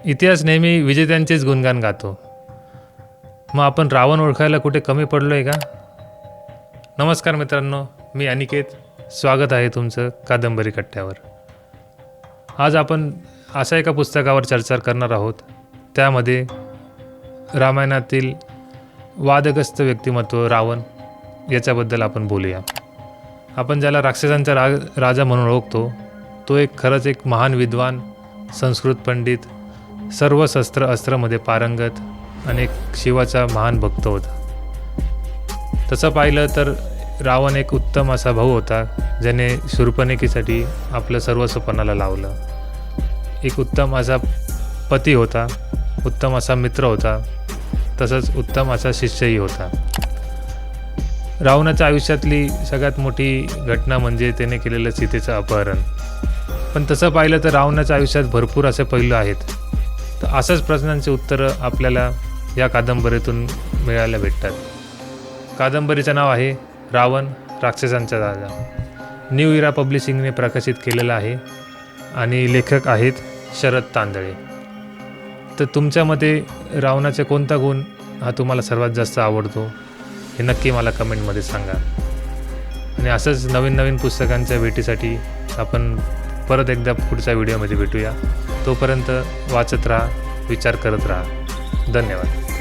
इतिहास नेहमी विजेत्यांचेच गुणगान गातो. मग आपण रावण ओळखायला कुठे कमी पडलो आहे का? नमस्कार मित्रांनो, मी अनिकेत. स्वागत आहे तुमचं कादंबरी कट्ट्यावर. आज आपण अशा एका पुस्तकावर चर्चा करणार आहोत. त्यामध्ये रामायणातील वादग्रस्त व्यक्तिमत्व रावण याच्याबद्दल आपण बोलूया. आपण ज्याला राक्षसांचा राजा म्हणून ओळखतो, तो खरंच एक महान विद्वान, संस्कृत पंडित, सर्व शस्त्र अस्त्रामध्ये पारंगत आणि एक शिवाचा महान भक्त होता. तसं पाहिलं तर रावण एक उत्तम असा भाऊ होता, ज्याने शूर्पणखीसाठी आपलं सर्वस्व पणाला लावलं. एक उत्तम असा पती होता, उत्तम असा मित्र होता, तसंच उत्तम असा शिष्यही होता. रावणाच्या आयुष्यातली सगळ्यात मोठी घटना म्हणजे त्याने केलेलं सीतेचं अपहरण. पण तसं पाहिलं तर रावणाच्या आयुष्यात भरपूर असे पैलू आहेत. तर अशाच प्रश्नांची उत्तरं आपल्याला या कादंबरीतून मिळायला भेटतात. कादंबरीचं नाव आहे रावण राक्षसांचा राजा. न्यू इरा पब्लिशिंगने प्रकाशित केलेलं आहे आणि लेखक आहेत शरद तांदळे. तर तुमच्यामध्ये रावणाचा कोणता गुण हा तुम्हाला सर्वात जास्त आवडतो हे नक्की मला कमेंटमध्ये सांगा. आणि असंच नवीन नवीन पुस्तकांच्या भेटीसाठी आपण परत एकदा पुढच्या व्हिडिओमध्ये भेटूया. तोपर्यंत वाचत राहा, विचार करत राहा. धन्यवाद.